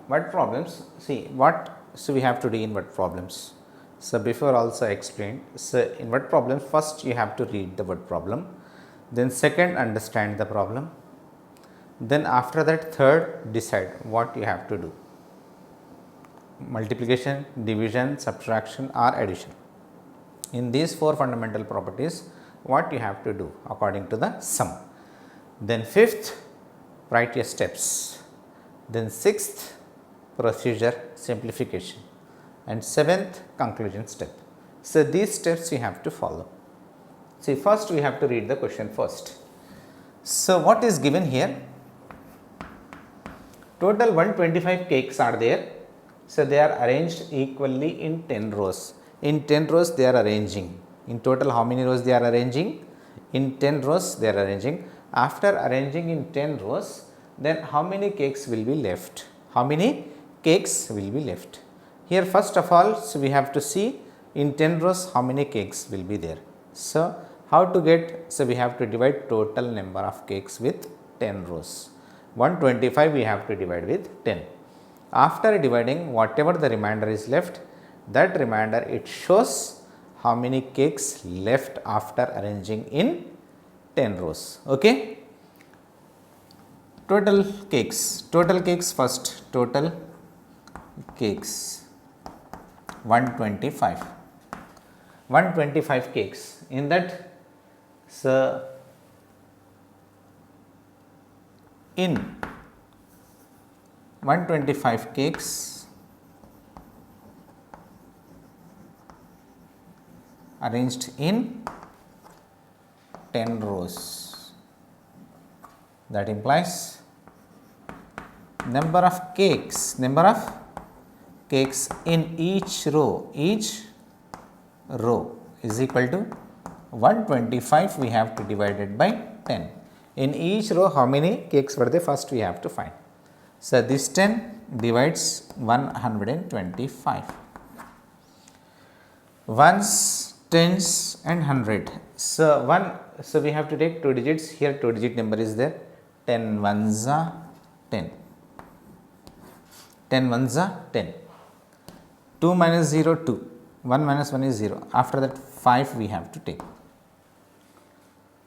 word problems, see what so we have to do in word problems. So before also I explained, so in word problems first you have to read the word problem, then second understand the problem, then after that third decide what you have to do, multiplication, division, subtraction or addition. In these four fundamental properties what you have to do according to the sum. Then fifth, write your steps, then sixth, procedure simplification, and seventh, conclusion step. So these steps you have to follow. See, first we have to read the question first. So what is given here? Total 125 cakes are there. So they are arranged equally in 10 rows. In 10 rows they are arranging. In total how many rows they are arranging? In 10 rows they are arranging. After arranging in 10 rows, then how many cakes will be left? How many cakes will be left? Here first of all, so we have to see in 10 rows how many cakes will be there. So how to get? So we have to divide total number of cakes with 10 rows. 125 we have to divide with 10. After dividing, whatever the remainder is left, that remainder it shows how many cakes left after arranging in 10 rows. Okay. Total cakes first, total cakes 125 cakes. In that, so in 125 cakes arranged in 10 rows, that implies number of cakes in each row is equal to 125 we have to divide it by 10. In each row how many cakes were there, first we have to find. So this 10 divides 125. Ones, tens and 100. So we have to take two digits. Here two digit number is there. 10 ones are 10. 10 ones are 10. 2 minus 0 2. 1 minus 1 is 0. After that 5 we have to take.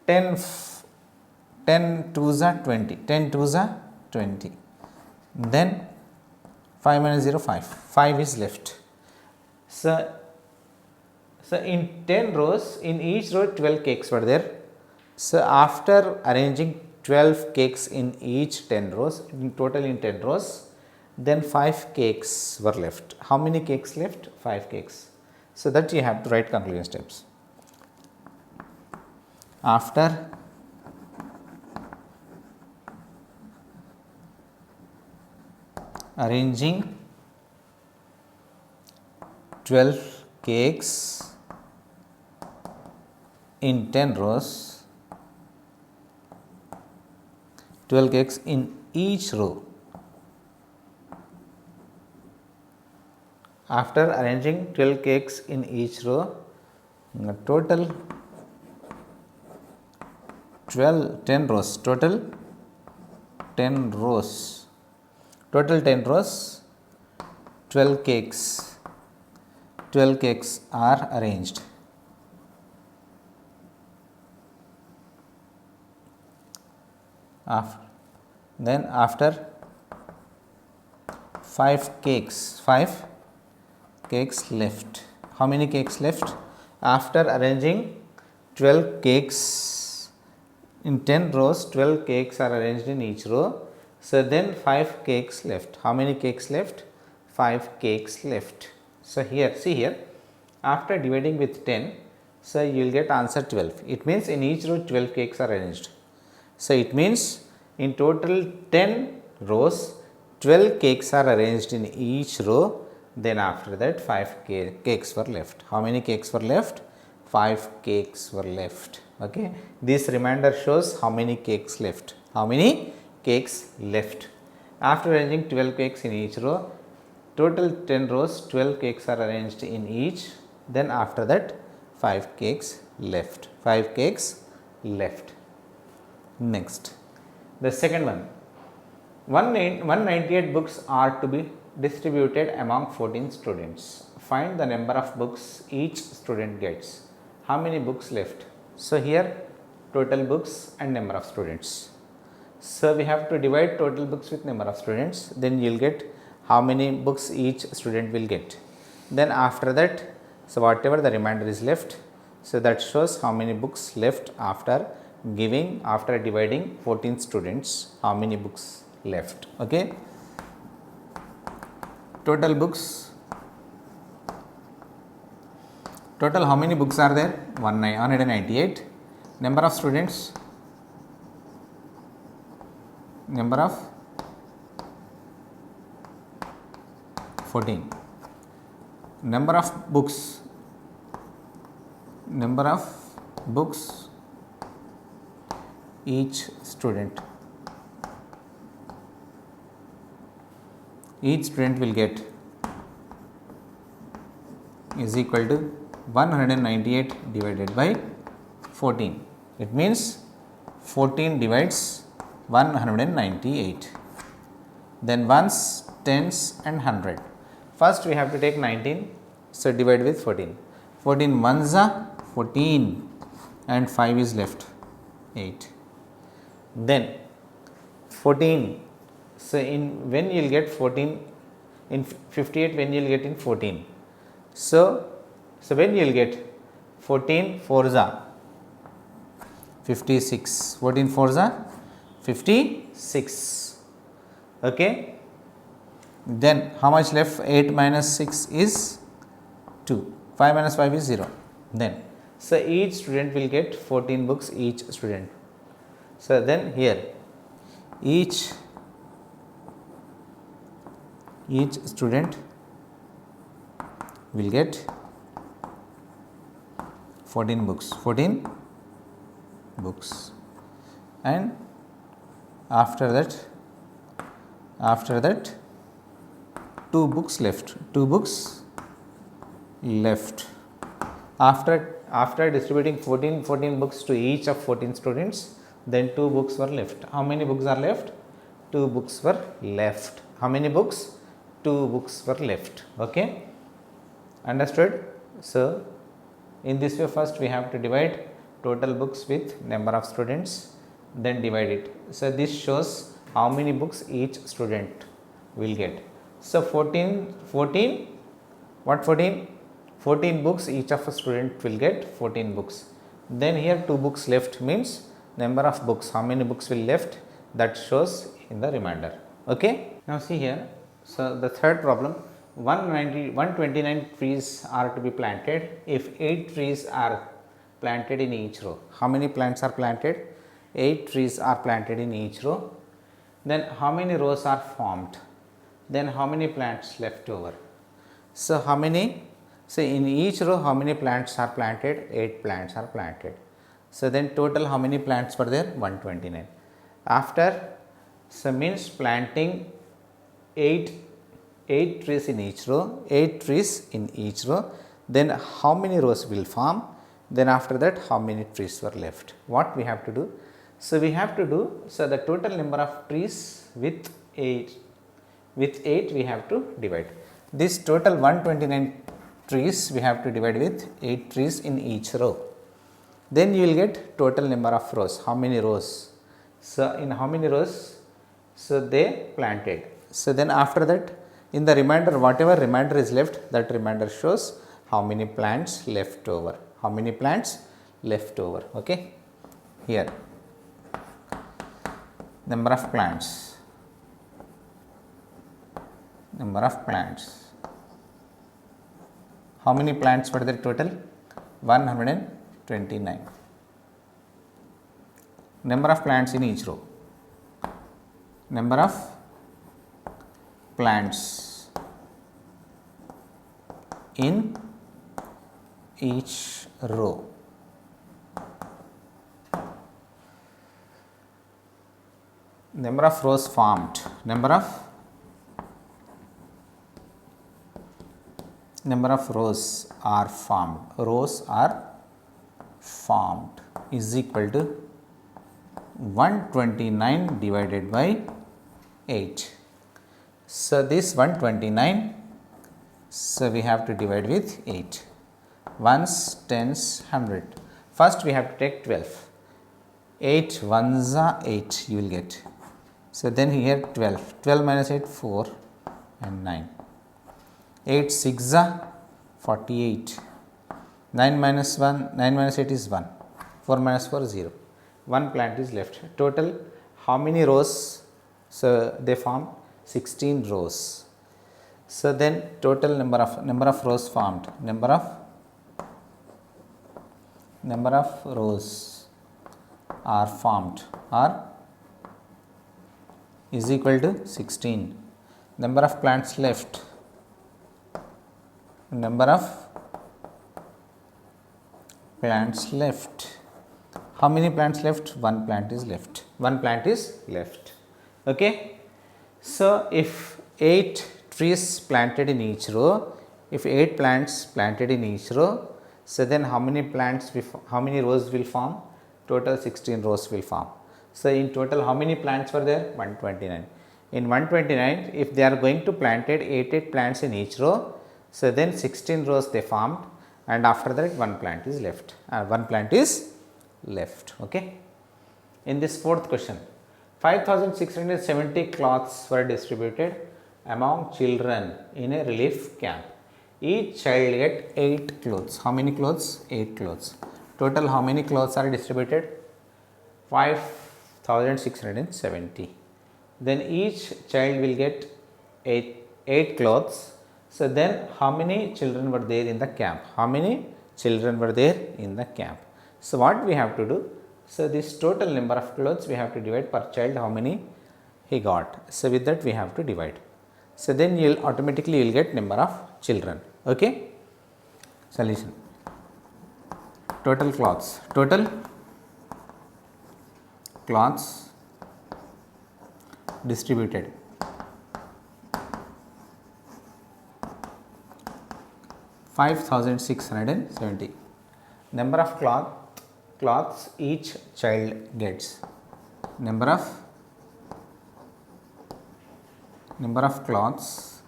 10 twos are 20. 10 twos are 20. Then 5 minus 0 5. 5 is left. So in 10 rows, in each row 12 cakes were there. So after arranging 12 cakes in each 10 rows, in total in 10 rows, then 5 cakes were left. How many cakes left? 5 cakes. So that you have to write conclusion steps. After arranging 12 cakes in 10 rows, 12 cakes in each row. After arranging 12 cakes in each row, total 10 rows, total 10 rows, 12 cakes are arranged. After 5 cakes left. How many cakes left? After arranging 12 cakes in 10 rows, 12 cakes are arranged in each row. So then 5 cakes left. How many cakes left? 5 cakes left. So here, see here, after dividing with 10, so you will get answer 12. It means in each row 12 cakes are arranged. So it means in total 10 rows, 12 cakes are arranged in each row. Then after that 5 cakes were left. How many cakes were left? 5 cakes were left. Okay. This remainder shows how many cakes left. How many cakes left? After arranging 12 cakes in each row, total 10 rows, 12 cakes are arranged in each. Then after that 5 cakes left. 5 cakes left. Next, the second one. 198 books are to be distributed among 14 students. Find the number of books each student gets. How many books left? So, here total books and number of students. So, we have to divide total books with number of students, then you will get how many books each student will get. Then after that, so whatever the remainder is left, so that shows how many books left after dividing 14 students, how many books left. Okay. Total books, total how many books are there? 198. Number of students, number of 14. Number of books each student will get is equal to 198 divided by 14. It means 14 divides 198. Then ones, tens and 100. First we have to take 19, so divide with 14. 14 ones are 14 and 5 is left, 8. Then 14, so in when you will get 14, in 58 when you will get in 14. So when you will get 14 fours are 56, 14 fours are 56. Okay. Then how much left? 8 minus 6 is 2, 5 minus 5 is 0. Then, so each student will get 14 books each student. So then here each student will get 14 books, and after that 2 books left. After distributing 14 books to each of 14 students, then 2 books were left. How many books are left? 2 books were left. How many books? 2 books were left. Okay, understood? So in this way, first we have to divide total books with number of students, then divide it. So this shows how many books each student will get. So 14 books each of a student will get 14 books. Then here 2 books left means number of books, how many books will left, that shows in the remainder. Okay. Now see here, so the third problem, 129 trees are to be planted if 8 trees are planted in each row. How many plants are planted? 8 trees are planted in each row. Then how many rows are formed? Then how many plants left over? So how many? So in each row how many plants are planted? 8 plants are planted. So then total how many plants were there? 129. After, so means planting 8 trees in each row, 8 trees in each row. Then how many rows will form? Then after that how many trees were left? What we have to do? So we have to do, so the total number of trees with 8 we have to divide. This total 129 trees we have to divide with 8 trees in each row. Then you will get total number of rows. How many rows? So in how many rows? So they planted. So then after that, in the remainder, whatever remainder is left, that remainder shows how many plants left over. How many plants left over? Okay. Here, number of plants. How many plants were there total? 129. Number of plants in each row. Number of plants in each row. Number of rows formed. Number of rows are formed. Rows are formed is equal to 129 divided by 8. So this 129, so we have to divide with 8. Ones, tens, 100. First we have to take 12. 8 ones are 8 you will get. So then here 12. 12 minus 8, 4 and 9. 8 6 are 48. 9 minus 1, 9 minus 8 is 1. 4 minus 4 is 0. One plant is left. Total how many rows? So they form 16 rows. So then total number of rows formed. Number of rows are formed are is equal to 16. Number of plants left. Number of plants left. How many plants left? One plant is left. One plant is left. Okay. So if 8 trees planted in each row, if 8 plants planted in each row, so then how many rows will form? Total 16 rows will form. So in total how many plants were there? 129. In 129, if they are going to planted 8 plants in each row, so then 16 rows they formed, and after that one plant is left. Okay. In this fourth question, 5,670 cloths were distributed among children in a relief camp. Each child get 8 clothes. How many clothes? 8 clothes. Total how many clothes are distributed? 5,670. Then each child will get 8 clothes. So then how many children were there in the camp? So what we have to do? So this total number of clothes we have to divide per child how many he got. So with that we have to divide. So then you will automatically get number of children. Okay. Solution. Total cloths distributed. 5,670. Number of cloths each child gets. Number of cloths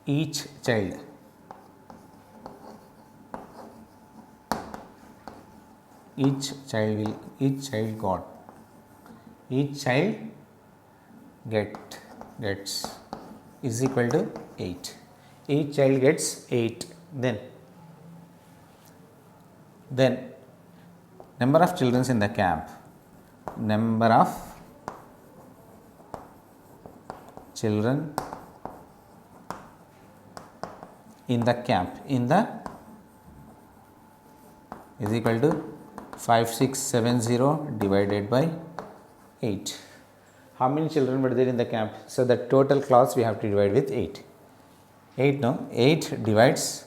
each child gets is equal to 8. Each child gets 8. Then number of children in the camp. Number of children in the camp is equal to 5,670 divided by 8. How many children were there in the camp? So the total cloths we have to divide with 8. 8 divides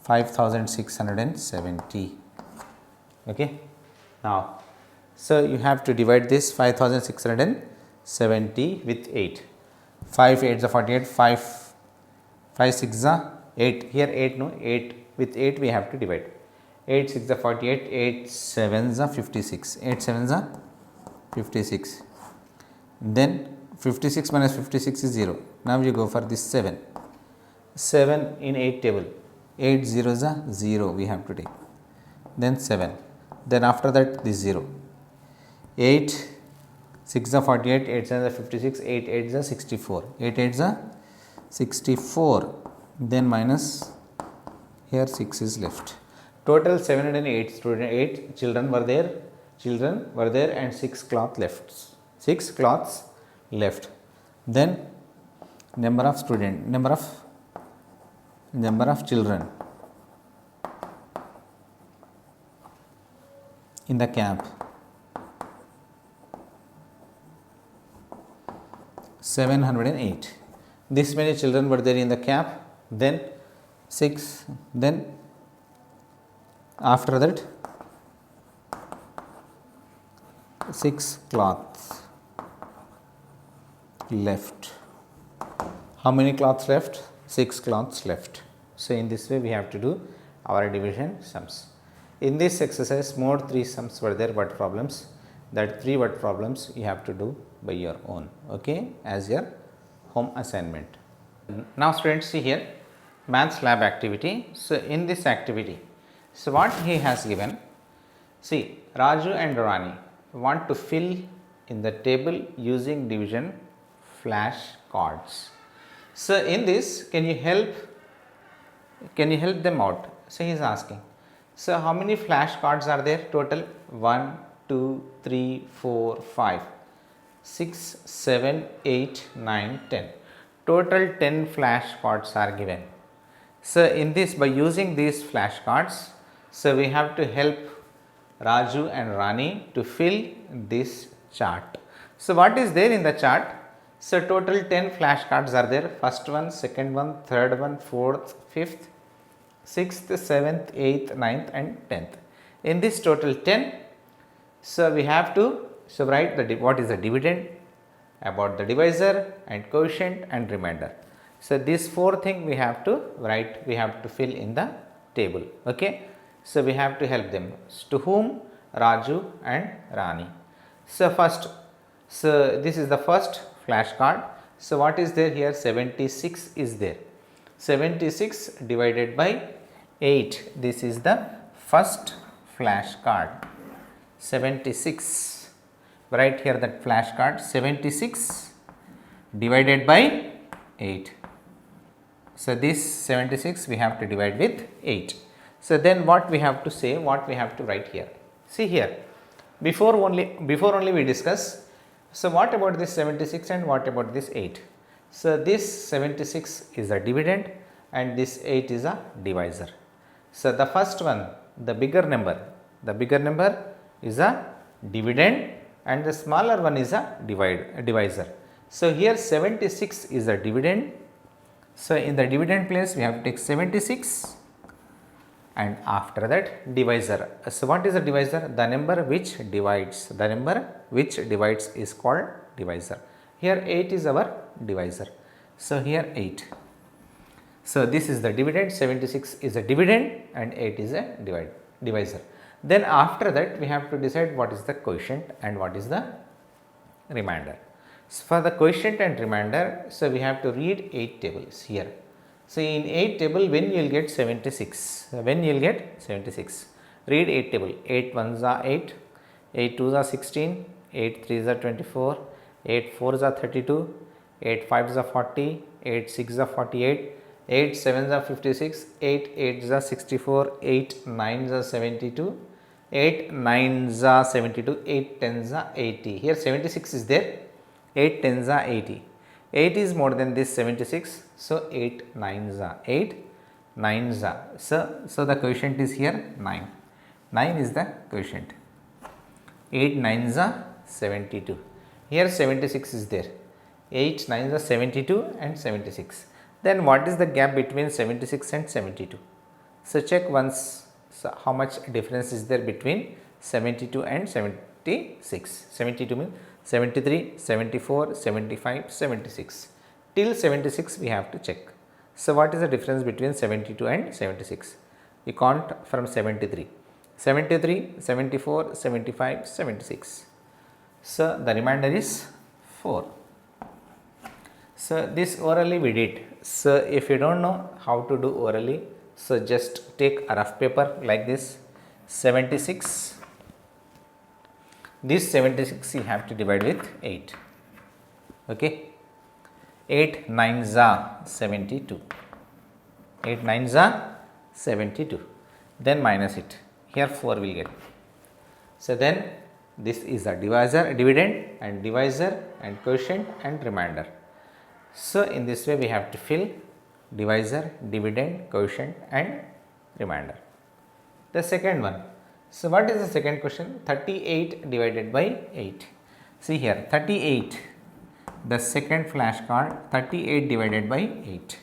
5,670. Okay. Now, so you have to divide this 5,670 with 8. 5 8s are 48. 5 6s are 8. Here 8 with 8 we have to divide. 8 6s are 48. 8 7s are 56. 8 7s are 56. Then 56 minus 56 is 0. Now you go for this 7. 7 in 8 table. 8 zeros are 0 we have to take. Then 7. Then after that this 0. 8 6 are 48. 8 7 are 56. 8 8 are 64. 8 8 are 64. Then minus here 6 is left. Total 708 children were there. And 6 cloths left. Then number of children in the camp. 708. This many children were there in the camp. Then 6. Then after that 6 cloths left. How many cloths left? 6 cloths left. So in this way we have to do our division sums. In this exercise more 3 sums were there, but problems. That 3 word problems you have to do by your own, okay, as your home assignment. Now students, see here maths lab activity. So in this activity, so what he has given, see Raju and Rani want to fill in the table using division flash cards. So in this, can you help them out? So he is asking, so how many flash cards are there total? 1, 2, 3, 4, 5, 6, 7, 8, 9, 10. Total 10 flash cards are given. So in this, by using these flash cards, so we have to help Raju and Rani to fill this chart. So what is there in the chart? So total 10 flash cards are there. First one, second one, third one, fourth, fifth, sixth, seventh, eighth, ninth and 10th. In this total 10, so we have to write the what is the dividend, about the divisor and quotient and remainder. So these 4 things we have to write, we have to fill in the table, okay. So we have to help them. To whom? Raju and Rani. So first, so this is the first flashcard. So what is there here? 76 is there. 76 divided by 8. This is the first flashcard. 76. Write here that flashcard. 76 divided by 8. So this 76 we have to divide with 8. So then what we have to say, what we have to write here. See here, before only we discuss. So what about this 76 and what about this 8? So this 76 is a dividend and this 8 is a divisor. So the first one, the bigger number is a dividend and the smaller one is a divisor. So here 76 is a dividend. So in the dividend place we have to take 76 and after that divisor. So what is a divisor? The number which divides. The number which divides is called divisor. Here 8 is our divisor. So here 8. So this is the dividend, 76 is a dividend and 8 is a divisor. Then after that we have to decide what is the quotient and what is the remainder. So for the quotient and remainder, so we have to read 8 tables here. So in 8 table, when you will get 76? When you will get 76? Read 8 table. 8 1s are 8, 8 2s are 16, 8 3s are 24, 8 4s are 32, 8 5s are 40, 8 6s are 48, 8 7s are 56, 8 8s are 64, 8 9s are 72, 8 9s are 72, 8 10s are 80. Here 76 is there, 8 10s are 80. 8 is more than this 76, so 8 9s are 8, 9s are. So the quotient is here 9. 9 is the quotient. 8 9s are 72. Here 76 is there. 8 9s are 72 and 76. Then what is the gap between 76 and 72? So check once. So how much difference is there between 72 and 76? 72 means 73, 74, 75, 76. Till 76 we have to check. So what is the difference between 72 and 76? We count from 73. 73, 74, 75, 76. So the remainder is 4. So this orally we did. So if you don't know how to do orally, so just take a rough paper like this. 76. This 76 you have to divide with 8. Okay. 8 9s are 72. 8 9s are 72. Then minus it. Here 4 will get. So then this is a divisor, dividend and divisor and quotient and remainder. So in this way we have to fill divisor, dividend, quotient and remainder. The second one. So what is the second question? 38 divided by 8. See here 38, the second flashcard, 38 divided by 8.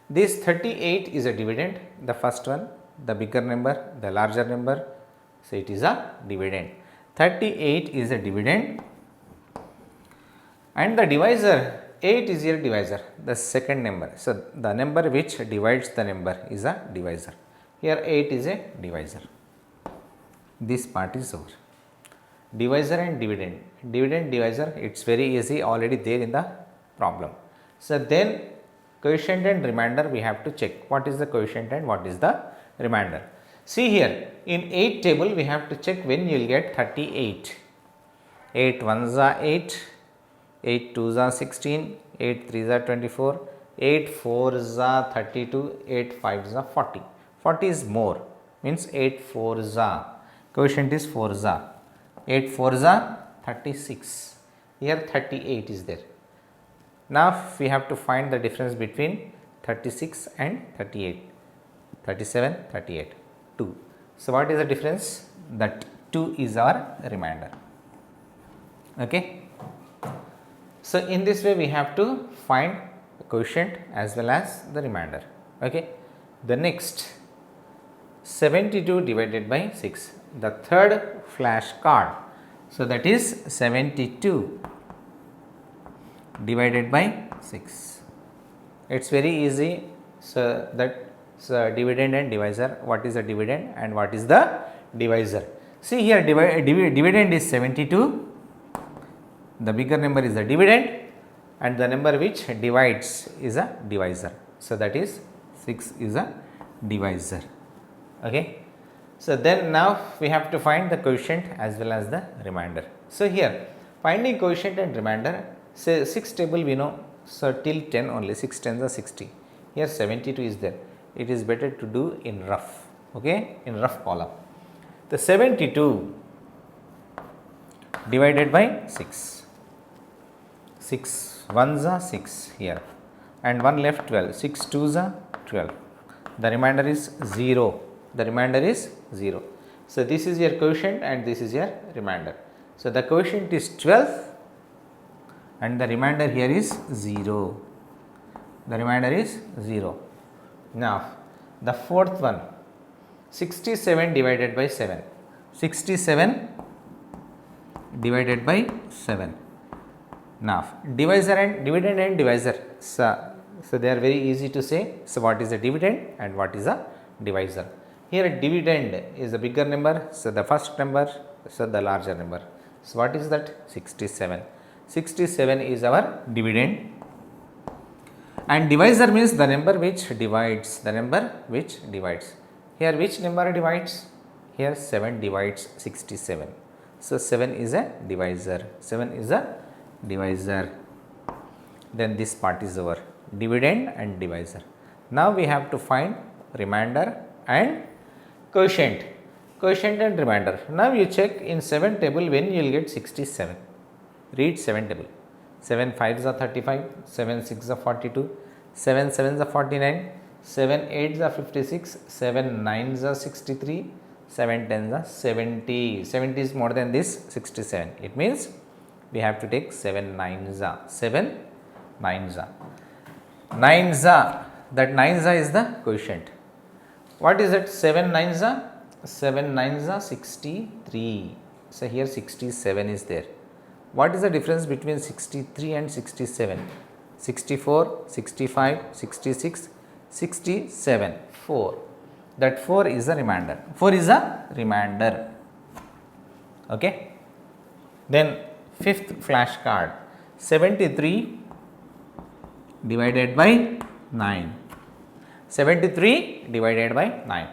This 38 is a dividend, the first one, the bigger number, the larger number. So it is a dividend. 38 is a dividend and the divisor, 8 is your divisor, the second number. So the number which divides the number is a divisor. Here 8 is a divisor. This part is over. divisor and dividend. Dividend divisor, it's very easy, already there in the problem. So then quotient and remainder we have to check what is the quotient and what is the remainder. See here in 8 table we have to check when you will get 38. 8 ones are 8, 8 twos are 16, 8 threes are 24, 8 fours are 32, 8 fives are 40. 40 is more, means 8 fours are, quotient is 4s are, 8 fours are 36, here 38 is there. Now we have to find the difference between 36 and 38, 37, 38, 2. So what is the difference? That 2 is our remainder. Okay. So in this way we have to find the quotient as well as the remainder. Okay. The next 72 divided by 6, the third flashcard. So that is 72 divided by 6. It's very easy. So that dividend and divisor, what is the dividend and what is the divisor? See here dividend is 72, the bigger number is the dividend and the number which divides is a divisor. So that is 6 is a divisor. Okay. So then now we have to find the quotient as well as the remainder. So here finding quotient and remainder, say 6 table we know, so till 10 only, 6 tens are 60, here 72 is there. It is better to do in rough, okay, in rough column. The 72 divided by 6, 6 ones are 6 here and 1 left 12, 6 twos are 12, the remainder is 0, the remainder is 0. So this is your quotient and this is your remainder. So the quotient is 12 and the remainder here is 0, the remainder is 0. Now the fourth one, 67 divided by 7, 67 divided by 7. Now divisor and dividend and divisor, so they are very easy to say. So what is the dividend and what is the divisor? Here dividend is the bigger number, so the first number, so the larger number. So what is that? 67. 67 is our dividend and divisor means the number which divides, the number which divides. Here which number divides? Here 7 divides 67. So 7 is a divisor, 7 is a divisor. Then this part is our dividend and divisor. Now we have to find remainder and quotient, quotient and remainder. Now you check in 7 table when you will get 67. Read 7 table. 7 5s are 35, 7 6s are 42, 7 7s are 49, 7 8s are 56, 7 9s are 63, 7 10s are 70. 70 is more than this 67. It means we have to take 7 9s are, 7 9s are. 9s are, that 9s are is the quotient. What is it? 7 9s are? 7 9s are 63. So here 67 is there. What is the difference between 63 and 67? 64, 65, 66, 67, 4. That 4 is a remainder. 4 is a remainder. Okay. Then fifth flashcard, 73 divided by 9. 73 divided by 9.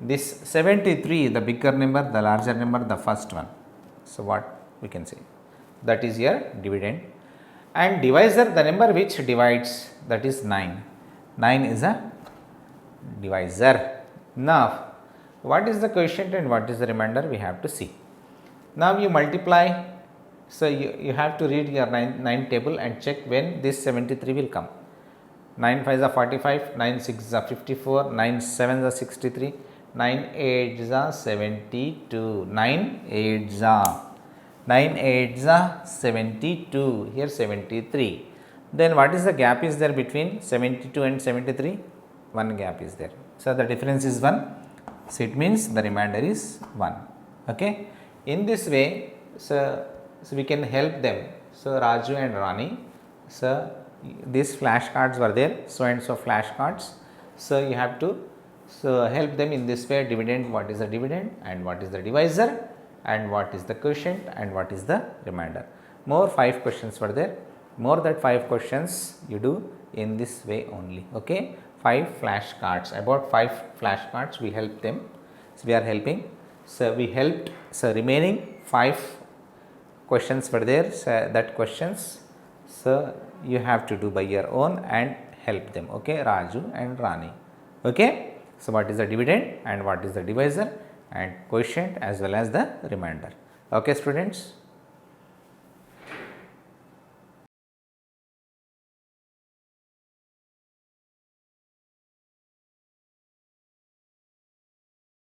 This 73, the bigger number, the larger number, the first one. So what we can say? That is your dividend. And divisor, the number which divides, that is 9. 9 is a divisor. Now, what is the quotient and what is the remainder? We have to see. Now you multiply. So you have to read your 9 table and check when this 73 will come. 9 5s are 45, 9 6s are 54, 9 7s are 63, 9 8s are 72, 9 8s are 9 8s are 72, here 73. Then what is the gap is there between 72 and 73? One gap is there. So the difference is 1. So it means the remainder is 1. Okay. In this way, so we can help them. So Raju and Rani, so these flashcards were there, so and so flashcards. So you have to help them in this way. Dividend, what is the dividend and what is the divisor, and what is the quotient and what is the remainder. More 5 questions were there. More that 5 questions you do in this way only. Okay, 5 flashcards, about 5 flashcards we help them. So we are helping. So we helped. So remaining 5 questions were there. So that questions, so you have to do by your own and help them. Okay, Raju and Rani. Okay, so what is the dividend and what is the divisor and quotient as well as the remainder. Okay, students.